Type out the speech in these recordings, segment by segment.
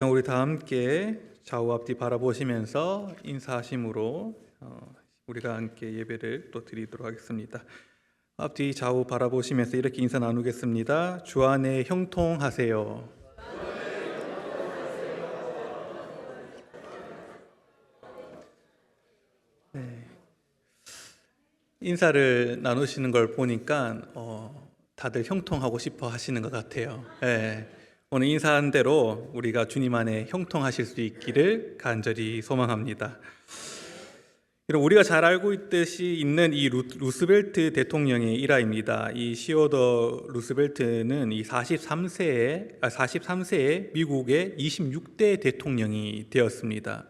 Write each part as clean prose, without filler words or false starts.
우리 다 함께 좌우 앞뒤 바라보시면서 인사하심으로 우리가 함께 예배를 또 드리도록 하겠습니다. 앞뒤 좌우 바라보시면서 이렇게 인사 나누겠습니다. 주 안에 형통하세요. 네. 인사를 나누시는 걸 보니까 다들 형통하고 싶어 하시는 것 같아요. 네. 오늘 인사한 대로 우리가 주님 안에 형통하실 수 있기를 간절히 소망합니다. 여러분, 우리가 잘 알고 있듯이 있는 이 루스벨트 대통령의 일화입니다. 이 시어더 루스벨트는 이 43세에 미국의 26대 대통령이 되었습니다.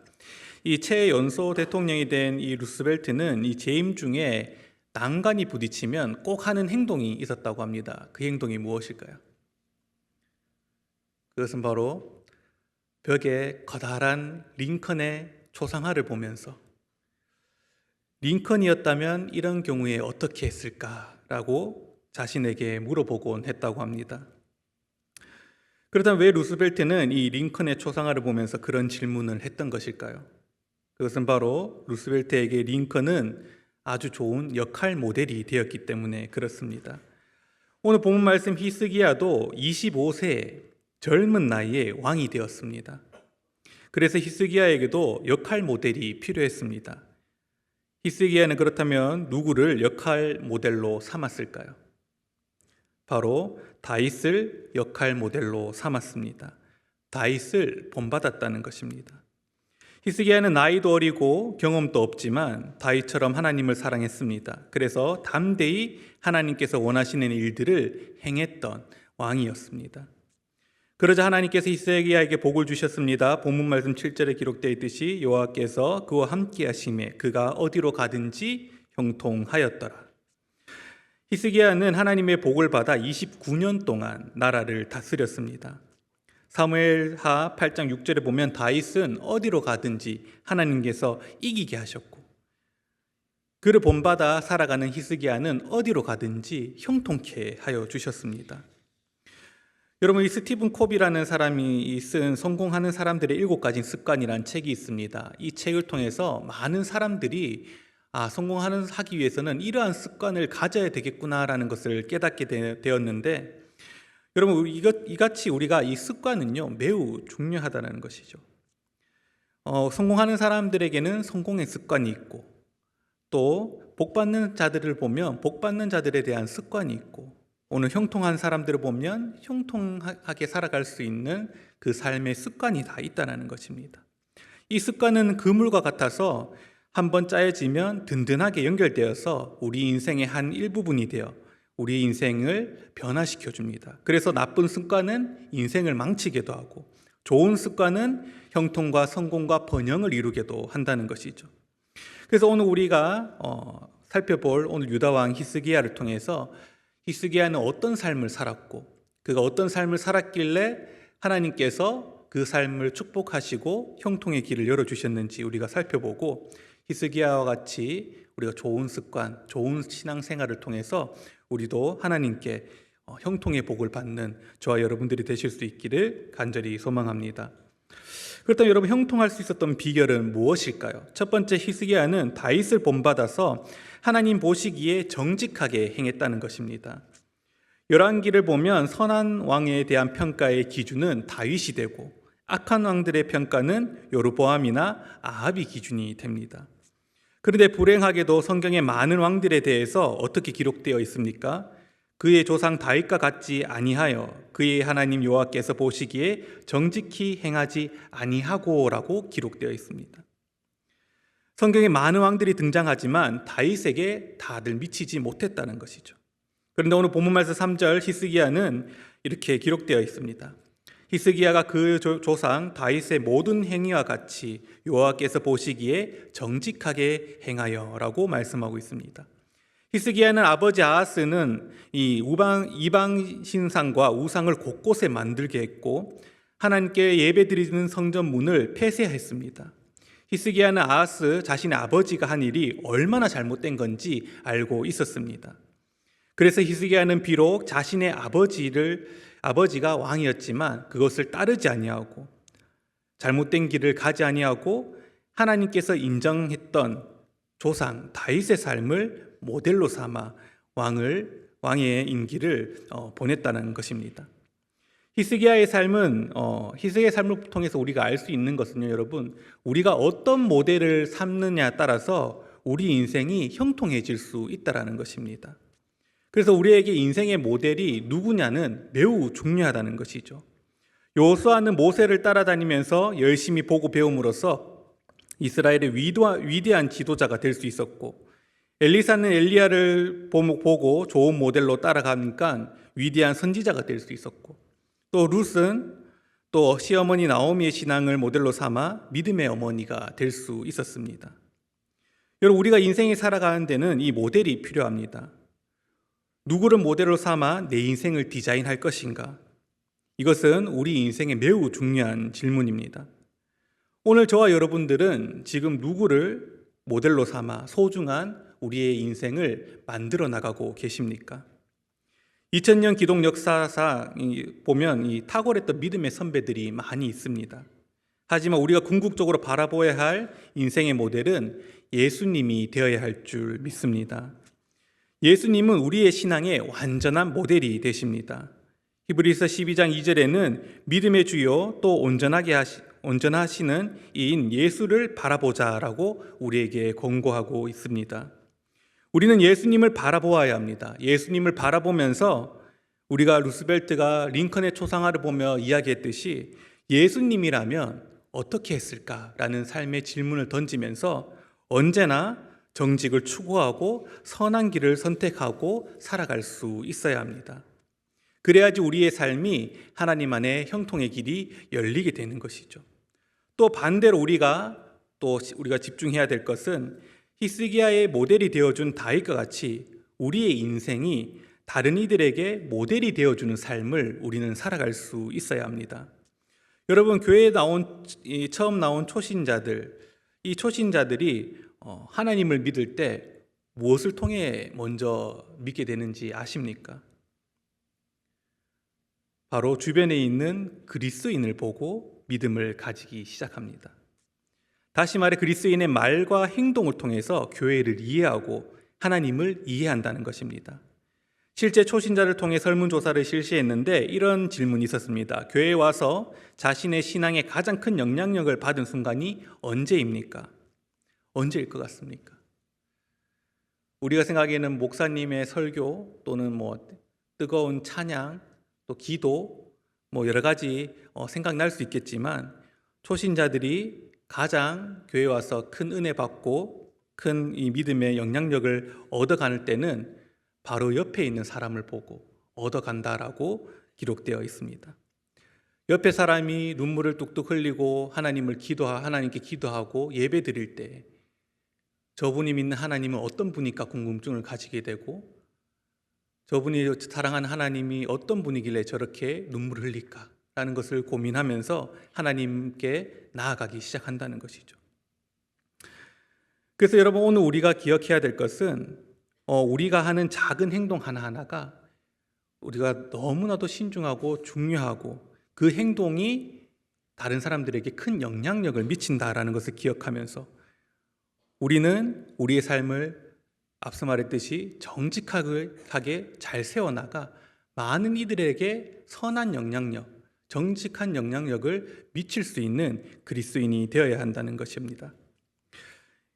이 최연소 대통령이 된 이 루스벨트는 이 재임 중에 난간이 부딪히면 꼭 하는 행동이 있었다고 합니다. 그 행동이 무엇일까요? 그것은 바로 벽에 커다란 링컨의 초상화를 보면서 링컨이었다면 이런 경우에 어떻게 했을까라고 자신에게 물어보곤 했다고 합니다. 그렇다면 왜 루스벨트는 이 링컨의 초상화를 보면서 그런 질문을 했던 것일까요? 그것은 바로 루스벨트에게 링컨은 아주 좋은 역할 모델이 되었기 때문에 그렇습니다. 오늘 본문 말씀 히스기야도 25세 젊은 나이에 왕이 되었습니다. 그래서 히스기야에게도 역할 모델이 필요했습니다. 히스기야는 그렇다면 누구를 역할 모델로 삼았을까요? 바로 다윗을 역할 모델로 삼았습니다. 다윗을 본받았다는 것입니다. 히스기야는 나이도 어리고 경험도 없지만 다윗처럼 하나님을 사랑했습니다. 그래서 담대히 하나님께서 원하시는 일들을 행했던 왕이었습니다. 그러자 하나님께서 히스기야에게 복을 주셨습니다. 본문 말씀 7절에 기록되어 있듯이 여호와께서 그와 함께 하심에 그가 어디로 가든지 형통하였더라. 히스기야는 하나님의 복을 받아 29년 동안 나라를 다스렸습니다. 사무엘하 8장 6절에 보면 다윗은 어디로 가든지 하나님께서 이기게 하셨고 그를 본받아 살아가는 히스기야는 어디로 가든지 형통케 하여 주셨습니다. 여러분, 이 스티븐 콥이라는 사람이 쓴 성공하는 사람들의 7가지 습관이라는 책이 있습니다. 이 책을 통해서 많은 사람들이 하기 위해서는 이러한 습관을 가져야 되겠구나라는 것을 깨닫게 되었는데, 여러분, 이같이 우리가 이 습관은요 매우 중요하다는 것이죠. 성공하는 사람들에게는 성공의 습관이 있고, 또 복받는 자들을 보면 복받는 자들에 대한 습관이 있고, 오늘 형통한 사람들을 보면 형통하게 살아갈 수 있는 그 삶의 습관이 다 있다는 것입니다. 이 습관은 그물과 같아서 한번 짜여지면 든든하게 연결되어서 우리 인생의 한 일부분이 되어 우리 인생을 변화시켜 줍니다. 그래서 나쁜 습관은 인생을 망치게도 하고 좋은 습관은 형통과 성공과 번영을 이루게도 한다는 것이죠. 그래서 오늘 우리가 살펴볼 오늘 유다왕 히스기야를 통해서 히스기야는 어떤 삶을 살았고 그가 어떤 삶을 살았길래 하나님께서 그 삶을 축복하시고 형통의 길을 열어주셨는지 우리가 살펴보고, 히스기야와 같이 우리가 좋은 습관, 좋은 신앙생활을 통해서 우리도 하나님께 형통의 복을 받는 저와 여러분들이 되실 수 있기를 간절히 소망합니다. 그렇다면 여러분, 형통할 수 있었던 비결은 무엇일까요? 첫 번째, 히스기야는 다윗을 본받아서 하나님 보시기에 정직하게 행했다는 것입니다. 열왕기를 보면 선한 왕에 대한 평가의 기준은 다윗이 되고 악한 왕들의 평가는 여로보암이나 아합이 기준이 됩니다. 그런데 불행하게도 성경의 많은 왕들에 대해서 어떻게 기록되어 있습니까? 그의 조상 다윗과 같지 아니하여 그의 하나님 여호와께서 보시기에 정직히 행하지 아니하고라고 기록되어 있습니다. 성경에 많은 왕들이 등장하지만 다윗에게 다들 미치지 못했다는 것이죠. 그런데 오늘 본문 말씀 3절 히스기야는 이렇게 기록되어 있습니다. 히스기야가 그 조상 다윗의 모든 행위와 같이 여호와께서 보시기에 정직하게 행하여라고 말씀하고 있습니다. 히스기야는 아버지 아하스는 이 이방 신상과 우상을 곳곳에 만들게 했고 하나님께 예배드리는 성전 문을 폐쇄했습니다. 히스기야는 아하스 자신의 아버지가 한 일이 얼마나 잘못된 건지 알고 있었습니다. 그래서 히스기야는 비록 자신의 아버지가 왕이었지만 그것을 따르지 아니하고 잘못된 길을 가지 아니하고 하나님께서 인정했던 조상 다윗의 삶을 모델로 삼아 왕의 임기를 보냈다는 것입니다. 히스기야의 삶은 히스기야의 삶을 통해서 우리가 알 수 있는 것은요, 여러분, 우리가 어떤 모델을 삼느냐에 따라서 우리 인생이 형통해질 수 있다라는 것입니다. 그래서 우리에게 인생의 모델이 누구냐는 매우 중요하다는 것이죠. 여호수아는 모세를 따라다니면서 열심히 보고 배움으로써 이스라엘의 위대한 지도자가 될 수 있었고, 엘리사는 엘리야를 보고 좋은 모델로 따라가니까 위대한 선지자가 될 수 있었고, 또 룻은 또 시어머니 나오미의 신앙을 모델로 삼아 믿음의 어머니가 될 수 있었습니다. 여러분, 우리가 인생에 살아가는 데는 이 모델이 필요합니다. 누구를 모델로 삼아 내 인생을 디자인할 것인가? 이것은 우리 인생에 매우 중요한 질문입니다. 오늘 저와 여러분들은 지금 누구를 모델로 삼아 소중한 우리의 인생을 만들어 나가고 계십니까? 2000년 기독 역사상 보면 이 탁월했던 믿음의 선배들이 많이 있습니다. 하지만 우리가 궁극적으로 바라보아야 할 인생의 모델은 예수님이 되어야 할 줄 믿습니다. 예수님은 우리의 신앙의 완전한 모델이 되십니다. 히브리서 12장 2절에는 믿음의 주요 또 온전하시는 이인 예수를 바라보자라고 우리에게 권고하고 있습니다. 우리는 예수님을 바라보아야 합니다. 예수님을 바라보면서 우리가 루스벨트가 링컨의 초상화를 보며 이야기했듯이 예수님이라면 어떻게 했을까라는 삶의 질문을 던지면서 언제나 정직을 추구하고 선한 길을 선택하고 살아갈 수 있어야 합니다. 그래야지 우리의 삶이 하나님 안에 형통의 길이 열리게 되는 것이죠. 또 반대로 우리가 집중해야 될 것은 히스기야의 모델이 되어준 다윗과 같이 우리의 인생이 다른 이들에게 모델이 되어주는 삶을 우리는 살아갈 수 있어야 합니다. 여러분, 교회에 처음 나온 초신자들, 이 초신자들이 하나님을 믿을 때 무엇을 통해 먼저 믿게 되는지 아십니까? 바로 주변에 있는 그리스도인을 보고 믿음을 가지기 시작합니다. 다시 말해 그리스도인의 말과 행동을 통해서 교회를 이해하고 하나님을 이해한다는 것입니다. 실제 초신자를 통해 설문조사를 실시했는데 이런 질문이 있었습니다. 교회에 와서 자신의 신앙에 가장 큰 영향력을 받은 순간이 언제입니까? 언제일 것 같습니까? 우리가 생각하기에는 목사님의 설교 또는 뜨거운 찬양 또 기도 여러 가지 생각날 수 있겠지만 초신자들이 가장 교회에 와서 큰 은혜 받고 큰 이 믿음의 영향력을 얻어가는 때는 바로 옆에 있는 사람을 보고 얻어간다라고 기록되어 있습니다. 옆에 사람이 눈물을 뚝뚝 흘리고 하나님께 기도하고 예배 드릴 때 저분이 믿는 하나님은 어떤 분일까 궁금증을 가지게 되고 저분이 사랑하는 하나님이 어떤 분이길래 저렇게 눈물을 흘릴까라는 것을 고민하면서 하나님께 나아가기 시작한다는 것이죠. 그래서 여러분, 오늘 우리가 기억해야 될 것은 우리가 하는 작은 행동 하나하나가 우리가 너무나도 신중하고 중요하고 그 행동이 다른 사람들에게 큰 영향력을 미친다라는 것을 기억하면서 우리는 우리의 삶을 앞서 말했듯이 정직하게 잘 세워나가 많은 이들에게 선한 영향력, 정직한 영향력을 미칠 수 있는 그리스도인이 되어야 한다는 것입니다.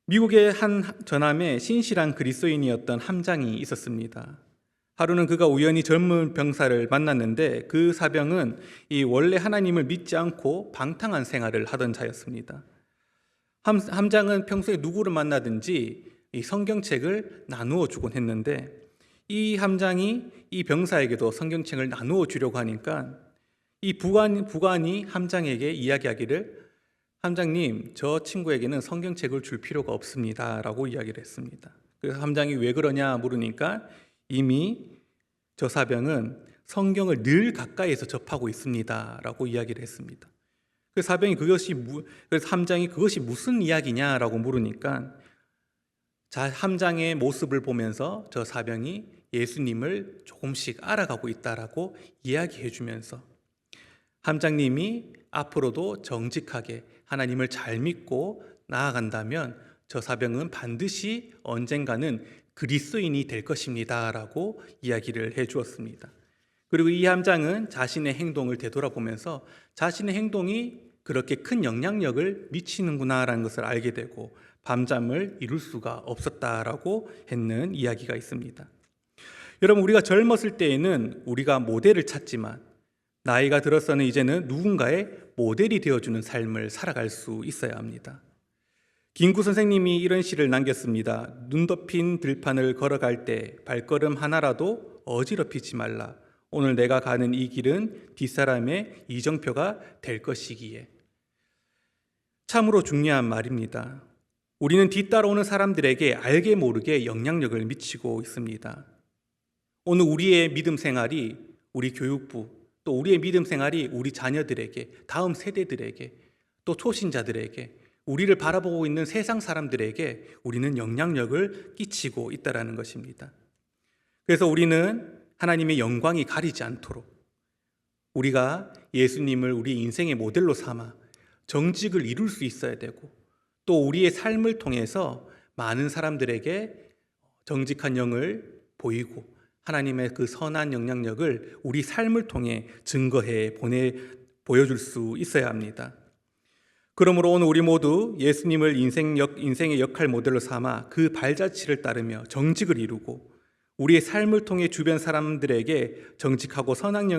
미국의 한 전함에 신실한 그리스도인이었던 함장이 있었습니다. 하루는 그가 우연히 젊은 병사를 만났는데 그 사병은 원래 하나님을 믿지 않고 방탕한 생활을 하던 자였습니다. 함장은 평소에 누구를 만나든지 이 성경책을 나누어 주곤 했는데 이 함장이 이 병사에게도 성경책을 나누어 주려고 하니까 이 부관이 함장에게 이야기하기를 함장님, 저 친구에게는 성경책을 줄 필요가 없습니다 라고 이야기를 했습니다. 그래서 함장이 왜 그러냐 물으니까 이미 저 사병은 성경을 늘 가까이에서 접하고 있습니다 라고 이야기를 했습니다. 그래서 함장이 그것이 무슨 이야기냐라고 물으니까 함장의 모습을 보면서 저 사병이 예수님을 조금씩 알아가고 있다라고 이야기해 주면서 함장님이 앞으로도 정직하게 하나님을 잘 믿고 나아간다면 저 사병은 반드시 언젠가는 그리스도인이 될 것입니다 라고 이야기를 해 주었습니다. 그리고 이 함장은 자신의 행동을 되돌아보면서 자신의 행동이 그렇게 큰 영향력을 미치는구나 라는 것을 알게 되고 밤잠을 이룰 수가 없었다라고 했는 이야기가 있습니다. 여러분, 우리가 젊었을 때에는 우리가 모델을 찾지만 나이가 들어서는 이제는 누군가의 모델이 되어주는 삶을 살아갈 수 있어야 합니다. 김구 선생님이 이런 시를 남겼습니다. 눈 덮인 들판을 걸어갈 때 발걸음 하나라도 어지럽히지 말라. 오늘 내가 가는 이 길은 뒷사람의 이정표가 될 것이기에. 참으로 중요한 말입니다. 우리는 뒤따라오는 사람들에게 알게 모르게 영향력을 미치고 있습니다. 오늘 우리의 믿음 생활이 우리 교육부, 또 우리의 믿음 생활이 우리 자녀들에게, 다음 세대들에게, 또 초신자들에게, 우리를 바라보고 있는 세상 사람들에게 우리는 영향력을 끼치고 있다는 것입니다. 그래서 우리는 하나님의 영광이 가리지 않도록 우리가 예수님을 우리 인생의 모델로 삼아 정직을 이룰 수 있어야 되고, 또 우리의 삶을 통해서 많은 사람들에게 정직한 영을 보이고 하나님의 그 선한 영향력을 우리 삶을 통해 증거해 보여줄 수 있어야 합니다. 그러므로 오늘 우리 모두 예수님을 인생의 역할 모델로 삼아 그 발자취를 따르며 정직을 이루고 우리의 삶을 통해 주변 사람들에게 정직하고 선한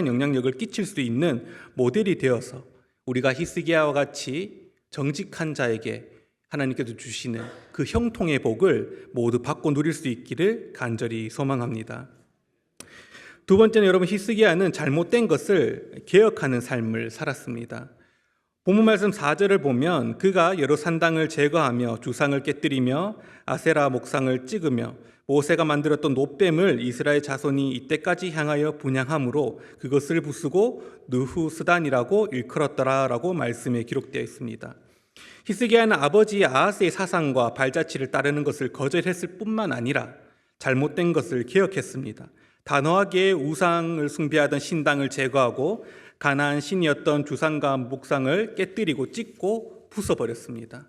영향력을 끼칠 수 있는 모델이 되어서 우리가 히스기야와 같이 정직한 자에게 하나님께서 주시는 그 형통의 복을 모두 받고 누릴 수 있기를 간절히 소망합니다. 두 번째는 여러분, 히스기야는 잘못된 것을 개혁하는 삶을 살았습니다. 본문 말씀 4절을 보면 그가 여러 산당을 제거하며 주상을 깨뜨리며 아세라 목상을 찍으며 모세가 만들었던 놋뱀을 이스라엘 자손이 이때까지 향하여 분향함으로 그것을 부수고 느후스단이라고 일컬었더라라고 말씀에 기록되어 있습니다. 히스기야는 아버지 아하스의 사상과 발자취를 따르는 것을 거절했을 뿐만 아니라 잘못된 것을 개혁했습니다. 단호하게 우상을 숭배하던 신당을 제거하고 가나안 신이었던 주상과 목상을 깨뜨리고 찢고 부숴버렸습니다.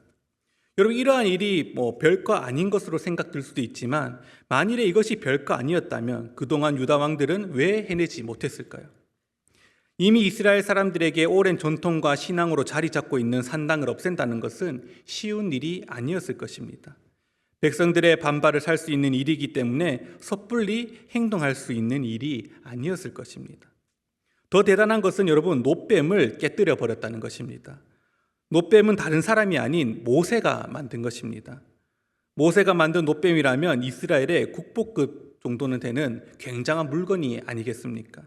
여러분, 이러한 일이 별거 아닌 것으로 생각될 수도 있지만 만일에 이것이 별거 아니었다면 그동안 유다 왕들은 왜 해내지 못했을까요? 이미 이스라엘 사람들에게 오랜 전통과 신앙으로 자리 잡고 있는 산당을 없앤다는 것은 쉬운 일이 아니었을 것입니다. 백성들의 반발을 살 수 있는 일이기 때문에 섣불리 행동할 수 있는 일이 아니었을 것입니다. 더 대단한 것은 여러분, 놋뱀을 깨뜨려 버렸다는 것입니다. 놋뱀은 다른 사람이 아닌 모세가 만든 것입니다. 모세가 만든 놋뱀이라면 이스라엘의 국보급 정도는 되는 굉장한 물건이 아니겠습니까?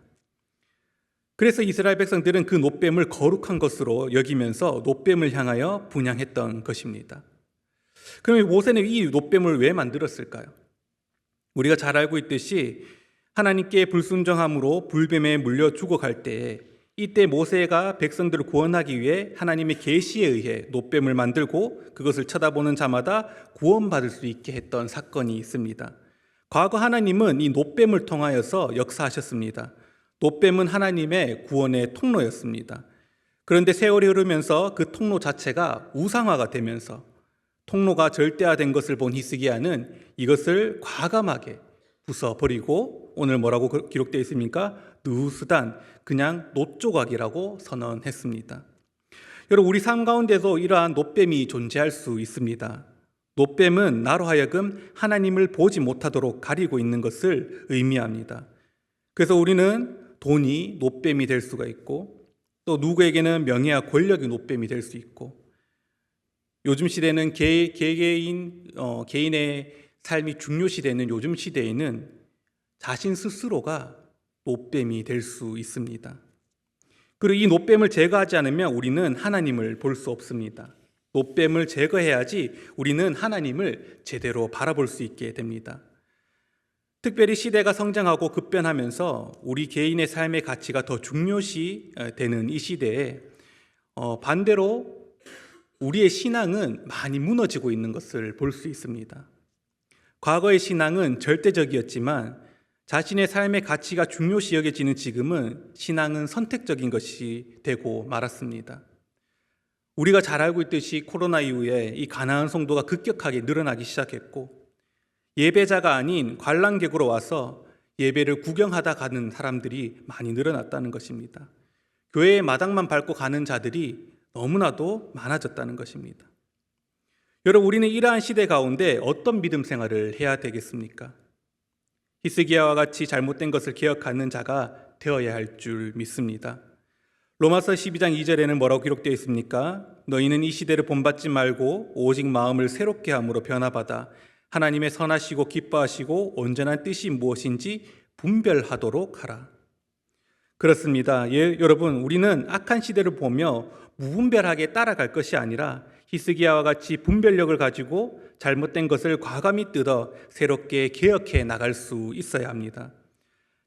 그래서 이스라엘 백성들은 그 놋뱀을 거룩한 것으로 여기면서 놋뱀을 향하여 분향했던 것입니다. 그러면 모세는 이 놋뱀을 왜 만들었을까요? 우리가 잘 알고 있듯이 하나님께 불순종함으로 불뱀에 물려 죽어갈 때에 이때 모세가 백성들을 구원하기 위해 하나님의 계시에 의해 놋뱀을 만들고 그것을 쳐다보는 자마다 구원받을 수 있게 했던 사건이 있습니다. 과거 하나님은 이 놋뱀을 통하여서 역사하셨습니다. 놋뱀은 하나님의 구원의 통로였습니다. 그런데 세월이 흐르면서 그 통로 자체가 우상화가 되면서 통로가 절대화된 것을 본 히스기야는 이것을 과감하게 부숴버리고 오늘 뭐라고 기록되어 있습니까? 느후스단, 그냥 놋조각이라고 선언했습니다. 여러분, 우리 삶 가운데도 이러한 놋뱀이 존재할 수 있습니다. 놋뱀은 나로 하여금 하나님을 보지 못하도록 가리고 있는 것을 의미합니다. 그래서 우리는 돈이 놋뱀이 될 수가 있고, 또 누구에게는 명예와 권력이 놋뱀이 될 수 있고, 요즘 시대는 개인의 삶이 중요시되는 요즘 시대에는 자신 스스로가 놋뱀이 될 수 있습니다. 그리고 이 놋뱀을 제거하지 않으면 우리는 하나님을 볼 수 없습니다. 놋뱀을 제거해야지 우리는 하나님을 제대로 바라볼 수 있게 됩니다. 특별히 시대가 성장하고 급변하면서 우리 개인의 삶의 가치가 더 중요시 되는 이 시대에 반대로 우리의 신앙은 많이 무너지고 있는 것을 볼 수 있습니다. 과거의 신앙은 절대적이었지만 자신의 삶의 가치가 중요시 여겨지는 지금은 신앙은 선택적인 것이 되고 말았습니다. 우리가 잘 알고 있듯이 코로나 이후에 이 가나안 성도가 급격하게 늘어나기 시작했고, 예배자가 아닌 관람객으로 와서 예배를 구경하다 가는 사람들이 많이 늘어났다는 것입니다. 교회의 마당만 밟고 가는 자들이 너무나도 많아졌다는 것입니다. 여러분, 우리는 이러한 시대 가운데 어떤 믿음 생활을 해야 되겠습니까? 히스기야와 같이 잘못된 것을 기억하는 자가 되어야 할 줄 믿습니다. 로마서 12장 2절에는 뭐라고 기록되어 있습니까? 너희는 이 시대를 본받지 말고 오직 마음을 새롭게 함으로 변화받아 하나님의 선하시고 기뻐하시고 온전한 뜻이 무엇인지 분별하도록 하라. 그렇습니다. 여러분, 우리는 악한 시대를 보며 무분별하게 따라갈 것이 아니라 히스기야와 같이 분별력을 가지고 잘못된 것을 과감히 뜯어 새롭게 개혁해 나갈 수 있어야 합니다.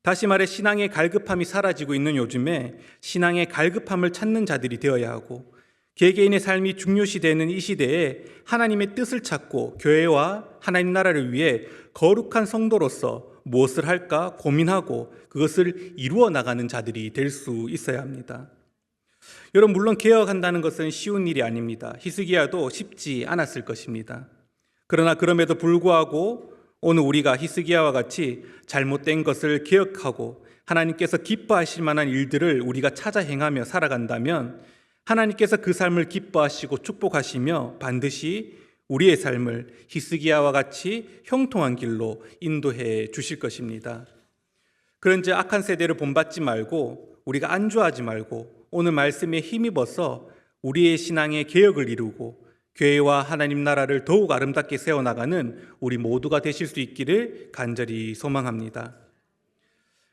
다시 말해 신앙의 갈급함이 사라지고 있는 요즘에 신앙의 갈급함을 찾는 자들이 되어야 하고, 개개인의 삶이 중요시되는 이 시대에 하나님의 뜻을 찾고 교회와 하나님 나라를 위해 거룩한 성도로서 무엇을 할까 고민하고 그것을 이루어 나가는 자들이 될 수 있어야 합니다. 여러분, 물론 개혁한다는 것은 쉬운 일이 아닙니다. 히스기야도 쉽지 않았을 것입니다. 그러나 그럼에도 불구하고 오늘 우리가 히스기야와 같이 잘못된 것을 개혁하고 하나님께서 기뻐하실 만한 일들을 우리가 찾아 행하며 살아간다면 하나님께서 그 삶을 기뻐하시고 축복하시며 반드시 우리의 삶을 히스기야와 같이 형통한 길로 인도해 주실 것입니다. 그런즉 악한 세대를 본받지 말고 우리가 안주하지 말고 오늘 말씀에 힘입어서 우리의 신앙의 개혁을 이루고 교회와 하나님 나라를 더욱 아름답게 세워나가는 우리 모두가 되실 수 있기를 간절히 소망합니다.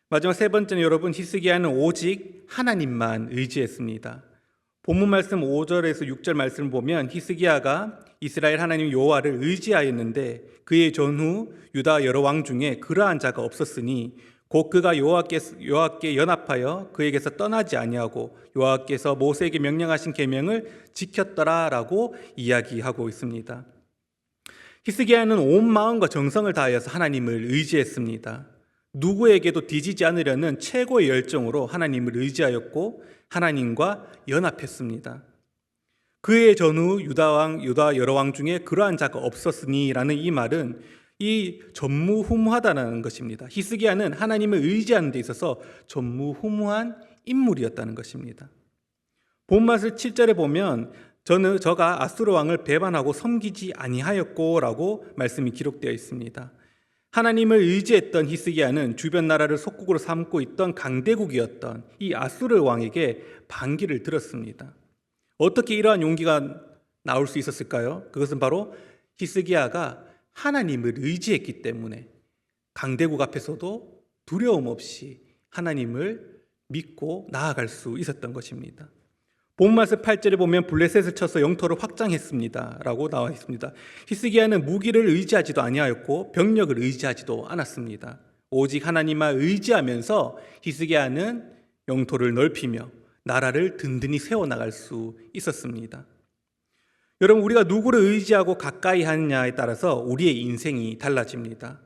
마지막 세 번째는 여러분, 히스기야는 오직 하나님만 의지했습니다. 본문 말씀 5절에서 6절 말씀을 보면 히스기야가 이스라엘 하나님 여호와를 의지하였는데 그의 전후 유다 여러 왕 중에 그러한 자가 없었으니 곧 그가 여호와께 연합하여 그에게서 떠나지 아니하고 여호와께서 모세에게 명령하신 계명을 지켰더라라고 이야기하고 있습니다. 히스기야는 온 마음과 정성을 다하여서 하나님을 의지했습니다. 누구에게도 뒤지지 않으려는 최고의 열정으로 하나님을 의지하였고 하나님과 연합했습니다. 그의 전후 유다 여러 왕 중에 그러한 자가 없었으니라는 이 말은 이 전무후무하다는 것입니다. 히스기야는 하나님을 의지하는 데 있어서 전무후무한 인물이었다는 것입니다. 본말 7절에 보면 저가 아수르 왕을 배반하고 섬기지 아니하였고라고 말씀이 기록되어 있습니다. 하나님을 의지했던 히스기야는 주변 나라를 속국으로 삼고 있던 강대국이었던 이 아수르 왕에게 반기를 들었습니다. 어떻게 이러한 용기가 나올 수 있었을까요? 그것은 바로 히스기야가 하나님을 의지했기 때문에 강대국 앞에서도 두려움 없이 하나님을 믿고 나아갈 수 있었던 것입니다. 본말씀 8절에 보면 블레셋을 쳐서 영토를 확장했습니다 라고 나와 있습니다. 히스기야는 무기를 의지하지도 아니하였고 병력을 의지하지도 않았습니다. 오직 하나님만 의지하면서 히스기야는 영토를 넓히며 나라를 든든히 세워나갈 수 있었습니다. 여러분, 우리가 누구를 의지하고 가까이 하느냐에 따라서 우리의 인생이 달라집니다.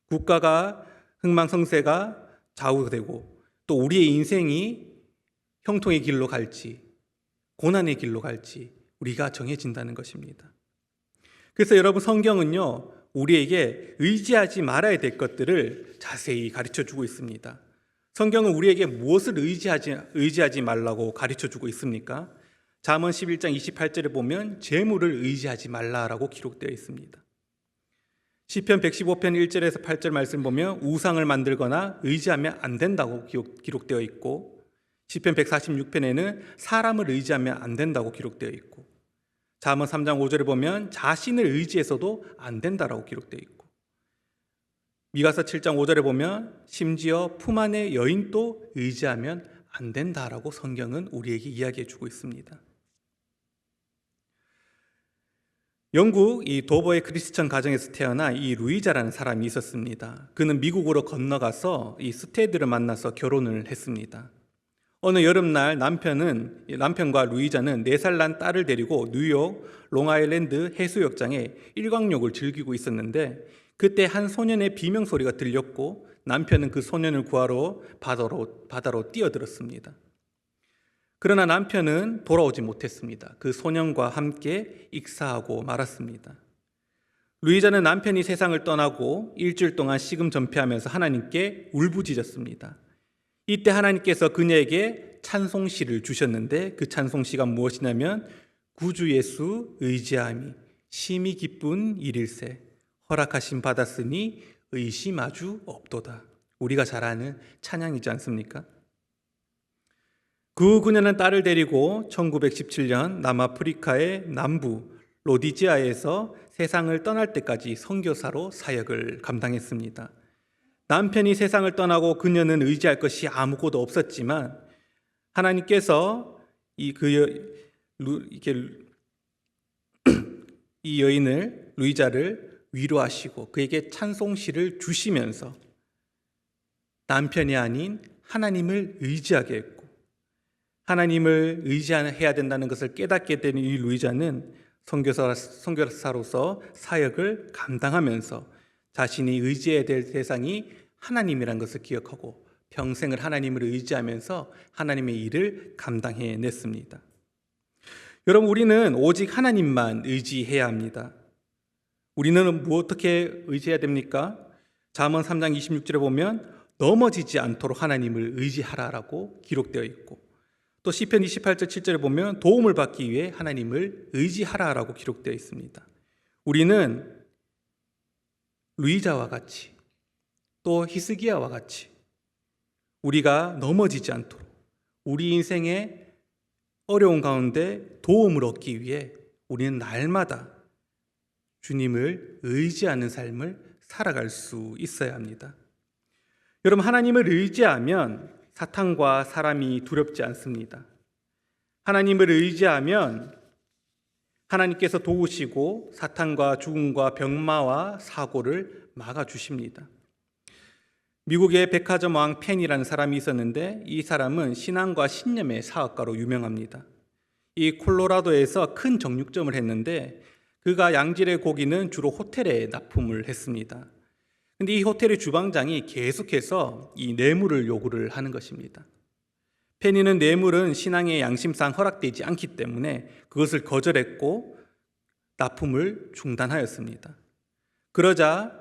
국가가 흥망성쇠가 좌우되고 또 우리의 인생이 형통의 길로 갈지 고난의 길로 갈지 우리가 정해진다는 것입니다. 그래서 여러분, 성경은요 우리에게 의지하지 말아야 될 것들을 자세히 가르쳐주고 있습니다. 성경은 우리에게 무엇을 의지하지 말라고 가르쳐주고 있습니까? 잠언 11장 28절에 보면 재물을 의지하지 말라라고 기록되어 있습니다. 시편 115편 1절에서 8절 말씀 보면 우상을 만들거나 의지하면 안 된다고 기록되어 있고, 시편 146편에는 사람을 의지하면 안 된다고 기록되어 있고, 잠언 3장 5절에 보면 자신을 의지해서도 안 된다라고 기록되어 있고, 미가서 7장 5절에 보면 심지어 품 안의 여인도 의지하면 안 된다라고 성경은 우리에게 이야기해 주고 있습니다. 영국 이 도버의 크리스천 가정에서 태어나 이 루이자라는 사람이 있었습니다. 그는 미국으로 건너가서 이 스테드를 만나서 결혼을 했습니다. 어느 여름날 남편과 루이자는 4살 난 딸을 데리고 뉴욕 롱아일랜드 해수욕장에 일광욕을 즐기고 있었는데 그때 한 소년의 비명소리가 들렸고 남편은 그 소년을 구하러 바다로 뛰어들었습니다. 그러나 남편은 돌아오지 못했습니다. 그 소년과 함께 익사하고 말았습니다. 루이자는 남편이 세상을 떠나고 일주일 동안 식음 전폐하면서 하나님께 울부짖었습니다. 이때 하나님께서 그녀에게 찬송시를 주셨는데 그 찬송시가 무엇이냐면 구주 예수 의지함이 심히 기쁜 일일세 허락하심 받았으니 의심아주 없도다. 우리가 잘 아는 찬양이지 않습니까? 그 그녀는 딸을 데리고 1917년 남아프리카의 남부 로디지아에서 세상을 떠날 때까지 선교사로 사역을 감당했습니다. 남편이 세상을 떠나고 그녀는 의지할 것이 아무것도 없었지만 하나님께서 이 여인을 루이자를 위로하시고 그에게 찬송시를 주시면서 남편이 아닌 하나님을 의지하게 했고 하나님을 의지해야 된다는 것을 깨닫게 된 이 루이자는 선교사로서 사역을 감당하면서 자신이 의지해야 될 대상이 하나님이라는 것을 기억하고 평생을 하나님을 의지하면서 하나님의 일을 감당해냈습니다. 여러분, 우리는 오직 하나님만 의지해야 합니다. 우리는 어떻게 의지해야 됩니까? 잠언 3장 26절에 보면 넘어지지 않도록 하나님을 의지하라라고 기록되어 있고 또 시편 28절 7절에 보면 도움을 받기 위해 하나님을 의지하라라고 기록되어 있습니다. 우리는 루이자와 같이 또 히스기야와 같이 우리가 넘어지지 않도록 우리 인생의 어려운 가운데 도움을 얻기 위해 우리는 날마다 주님을 의지하는 삶을 살아갈 수 있어야 합니다. 여러분, 하나님을 의지하면 사탄과 사람이 두렵지 않습니다. 하나님을 의지하면 하나님께서 도우시고 사탄과 죽음과 병마와 사고를 막아주십니다. 미국의 백화점 왕 펜이라는 사람이 있었는데 이 사람은 신앙과 신념의 사업가로 유명합니다. 이 콜로라도에서 큰 정육점을 했는데 그가 양질의 고기는 주로 호텔에 납품을 했습니다. 근데 이 호텔의 주방장이 계속해서 이 뇌물을 요구를 하는 것입니다. 페니는 뇌물은 신앙의 양심상 허락되지 않기 때문에 그것을 거절했고 납품을 중단하였습니다. 그러자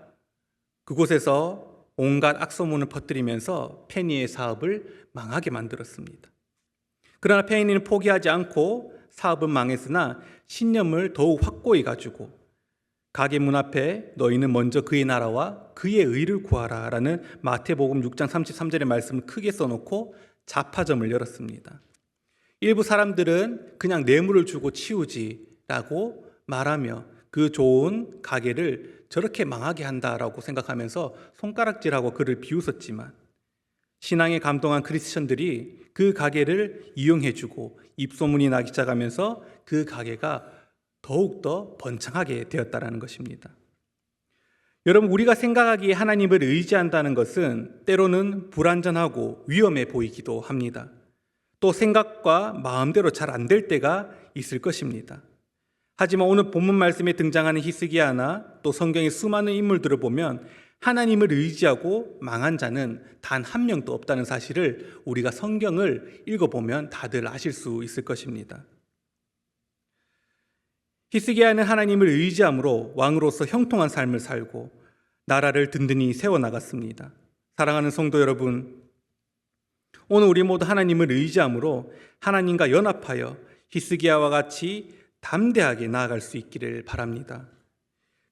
그곳에서 온갖 악소문을 퍼뜨리면서 페니의 사업을 망하게 만들었습니다. 그러나 페니는 포기하지 않고 사업은 망했으나 신념을 더욱 확고히 가지고 가게 문 앞에 너희는 먼저 그의 나라와 그의 의를 구하라 라는 마태복음 6장 33절의 말씀을 크게 써놓고 잡화점을 열었습니다. 일부 사람들은 그냥 뇌물을 주고 치우지라고 말하며 그 좋은 가게를 저렇게 망하게 한다라고 생각하면서 손가락질하고 그를 비웃었지만 신앙에 감동한 크리스천들이 그 가게를 이용해주고 입소문이 나기 시작하면서 그 가게가 더욱더 번창하게 되었다는 것입니다. 여러분, 우리가 생각하기에 하나님을 의지한다는 것은 때로는 불완전하고 위험해 보이기도 합니다. 또 생각과 마음대로 잘 안 될 때가 있을 것입니다. 하지만 오늘 본문 말씀에 등장하는 히스기야나 또 성경의 수많은 인물들을 보면 하나님을 의지하고 망한 자는 단 한 명도 없다는 사실을 우리가 성경을 읽어보면 다들 아실 수 있을 것입니다. 히스기야는 하나님을 의지함으로 왕으로서 형통한 삶을 살고 나라를 든든히 세워나갔습니다. 사랑하는 성도 여러분, 오늘 우리 모두 하나님을 의지함으로 하나님과 연합하여 히스기야와 같이 담대하게 나아갈 수 있기를 바랍니다.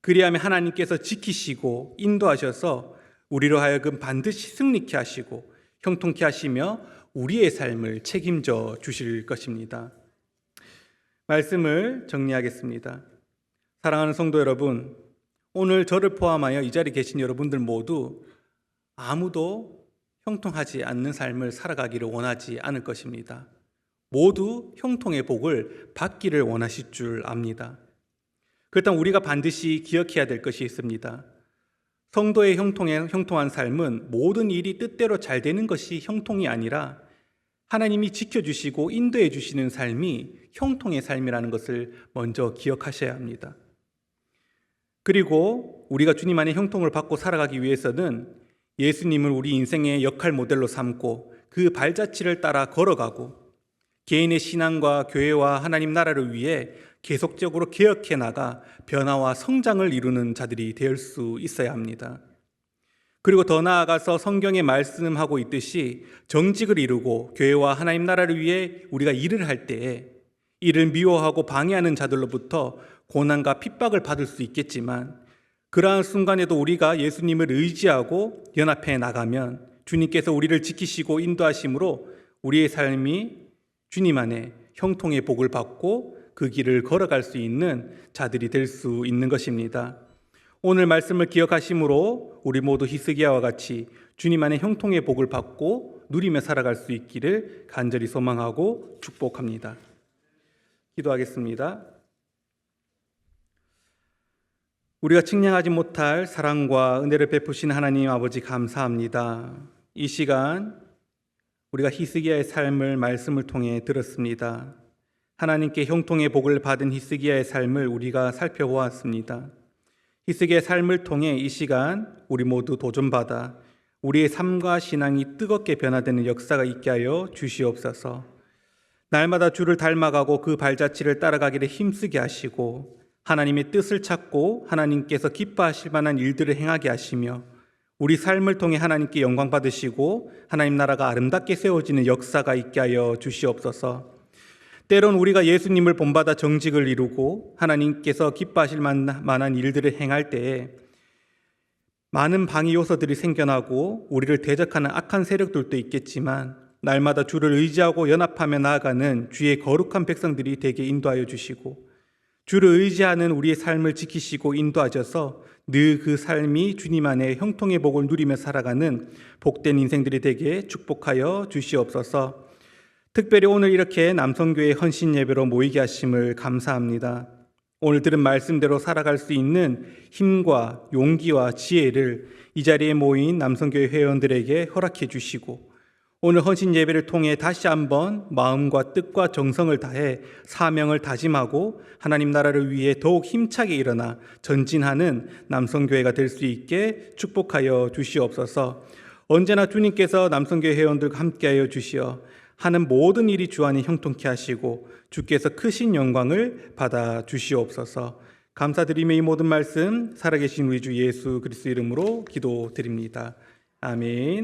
그리하면 하나님께서 지키시고 인도하셔서 우리로 하여금 반드시 승리케 하시고 형통케 하시며 우리의 삶을 책임져 주실 것입니다. 말씀을 정리하겠습니다. 사랑하는 성도 여러분, 오늘 저를 포함하여 이 자리에 계신 여러분들 모두 아무도 형통하지 않는 삶을 살아가기를 원하지 않을 것입니다. 모두 형통의 복을 받기를 원하실 줄 압니다. 그렇다면 우리가 반드시 기억해야 될 것이 있습니다. 성도의 형통한 삶은 모든 일이 뜻대로 잘 되는 것이 형통이 아니라 하나님이 지켜주시고 인도해 주시는 삶이 형통의 삶이라는 것을 먼저 기억하셔야 합니다. 그리고 우리가 주님 안에 형통을 받고 살아가기 위해서는 예수님을 우리 인생의 역할 모델로 삼고 그 발자취를 따라 걸어가고 개인의 신앙과 교회와 하나님 나라를 위해 계속적으로 개혁해 나가 변화와 성장을 이루는 자들이 될 수 있어야 합니다. 그리고 더 나아가서 성경에 말씀하고 있듯이 정직을 이루고 교회와 하나님 나라를 위해 우리가 일을 할 때에 이를 미워하고 방해하는 자들로부터 고난과 핍박을 받을 수 있겠지만 그러한 순간에도 우리가 예수님을 의지하고 연합해 나가면 주님께서 우리를 지키시고 인도하심으로 우리의 삶이 주님 안에 형통의 복을 받고 그 길을 걸어갈 수 있는 자들이 될 수 있는 것입니다. 오늘 말씀을 기억하심으로 우리 모두 히스기야와 같이 주님 안에 형통의 복을 받고 누리며 살아갈 수 있기를 간절히 소망하고 축복합니다. 기도하겠습니다. 우리가 측량하지 못할 사랑과 은혜를 베푸신 하나님 아버지 감사합니다. 이 시간 우리가 히스기야의 삶을 말씀을 통해 들었습니다. 하나님께 형통의 복을 받은 히스기야의 삶을 우리가 살펴보았습니다. 히스기야의 삶을 통해 이 시간 우리 모두 도전받아 우리의 삶과 신앙이 뜨겁게 변화되는 역사가 있게 하여 주시옵소서. 날마다 주를 닮아가고 그 발자취를 따라가기를 힘쓰게 하시고 하나님의 뜻을 찾고 하나님께서 기뻐하실 만한 일들을 행하게 하시며 우리 삶을 통해 하나님께 영광 받으시고 하나님 나라가 아름답게 세워지는 역사가 있게 하여 주시옵소서. 때론 우리가 예수님을 본받아 정직을 이루고 하나님께서 기뻐하실 만한 일들을 행할 때에 많은 방해 요소들이 생겨나고 우리를 대적하는 악한 세력들도 있겠지만 날마다 주를 의지하고 연합하며 나아가는 주의 거룩한 백성들이 되게 인도하여 주시고 주를 의지하는 우리의 삶을 지키시고 인도하셔서 늘 그 삶이 주님 안에 형통의 복을 누리며 살아가는 복된 인생들이 되게 축복하여 주시옵소서. 특별히 오늘 이렇게 남성교회 헌신 예배로 모이게 하심을 감사합니다. 오늘 들은 말씀대로 살아갈 수 있는 힘과 용기와 지혜를 이 자리에 모인 남성교회 회원들에게 허락해 주시고 오늘 헌신 예배를 통해 다시 한번 마음과 뜻과 정성을 다해 사명을 다짐하고 하나님 나라를 위해 더욱 힘차게 일어나 전진하는 남성교회가 될 수 있게 축복하여 주시옵소서. 언제나 주님께서 남성교회 회원들과 함께하여 주시어 하는 모든 일이 주 안에 형통케 하시고 주께서 크신 영광을 받아 주시옵소서. 감사드리며 이 모든 말씀 살아계신 우리 주 예수 그리스도 이름으로 기도드립니다. 아멘.